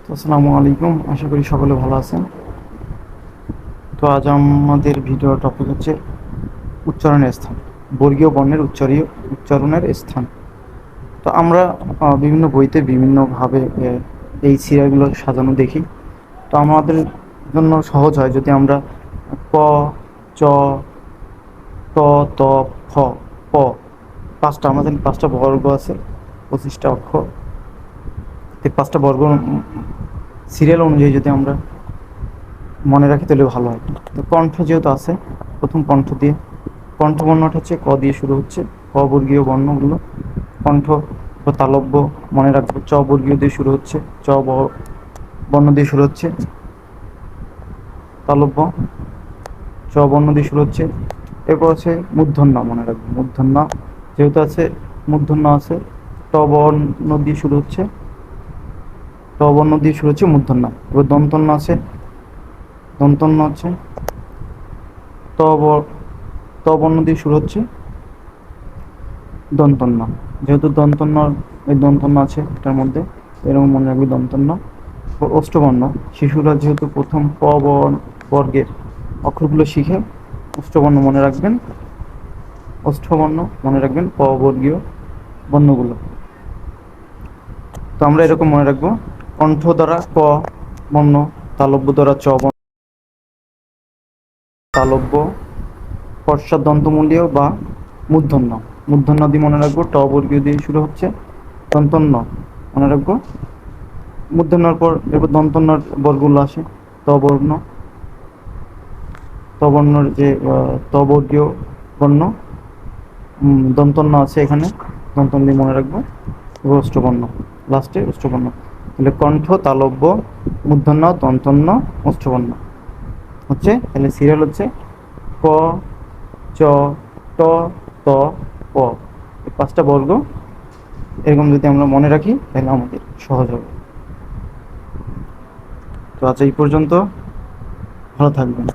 তো আসসালামু আলাইকুম, আশা করি সকলে ভালো আছেন। তো আজ আমাদের ভিডিও টপিক হচ্ছে উচ্চারণের স্থান, বর্গীয় বর্ণের উচ্চারণের স্থান। তো আমরা বিভিন্ন বইতে বিভিন্নভাবে এই সিরিয়ালগুলো সাজানো দেখি। তো আমাদের জন্য সহজ হয় যদি আমরা ক, চ, ট, ত, ফ, প, আমাদের পাঁচটা বর্গ আছে, 25টা অক্ষর। এই পাঁচটা বর্গ সিরিয়াল অনুযায়ী যদি আমরা মনে রাখি তাহলে ভালো হয়। তো কণ্ঠ যেহেতু আছে, প্রথম কণ্ঠ দিয়ে, কণ্ঠ বর্ণটা হচ্ছে ক দিয়ে শুরু হচ্ছে, ক বর্গীয় বর্ণগুলো। কণ্ঠ বা তালব্য মনে রাখবো, চ বর্গীয় দিয়ে শুরু হচ্ছে, বর্ণ দিয়ে শুরু হচ্ছে তালব্য, চ বর্ণ দিয়ে শুরু হচ্ছে। এরপর আছে মূর্ধন্য, মনে রাখবো মূর্ধন্য যেহেতু আছে, মূর্ধন্য আছে, ট বর্ণ দিয়ে শুরু হচ্ছে, মূর্ধন্য। এবার দন্তন্য আছে, দন্তন্য আছে, ত ত বর্ণ দিয়ে শুরু হচ্ছে দন্তন্য। যেহেতু দন্তন্য, এই দন্তন্য আছে এটার মধ্যে, এরকম মনে রাখবি দন্তন্য। অষ্টবর্ণ, শিশুরা যেহেতু প্রথম বর্গের অক্ষরগুলো শিখে, অষ্টবর্ণ মনে রাখবেন, অষ্টবর্ণ মনে রাখবেন, প বর্গীয় বর্ণগুলো। তো আমরা এরকম মনে রাখবো, কণ্ঠ দ্বারা ক বর্ণ, তালব্য দ্বারা চ বর্ণ, তালব্য পশ্চাৎ দন্তমূলীয় বা মূর্ধন্য। মূর্ধন্য দিয়ে মনে রাখবো, ট বর্গীয় দিয়ে শুরু হচ্ছে, দন্তন্য মনে রাখবো। মূর্ধন্যর পর এরপর দন্তন্যর বর্গগুলো আসে, ত বর্ণ, ত বর্ণর যে ত বর্গীয় বর্ণ, দন্তন্য আছে এখানে, দন্তন্য দিয়ে মনে রাখবো। এবার অষ্টবর্ণ, লাস্টে অষ্টবর্ণ। তাহলে কণ্ঠ, তালব্য, মূর্ধন্য, দন্তন্য, অষ্টবর্ণ হচ্ছে, তাহলে সিরিয়াল হচ্ছে ক, চ, ট, ত, প। এই পাঁচটা বর্গ এরকম যদি আমরা মনে রাখি তাহলে আমাদের সহজ হবে। তো আজ এই পর্যন্ত, ভালো থাকবেন।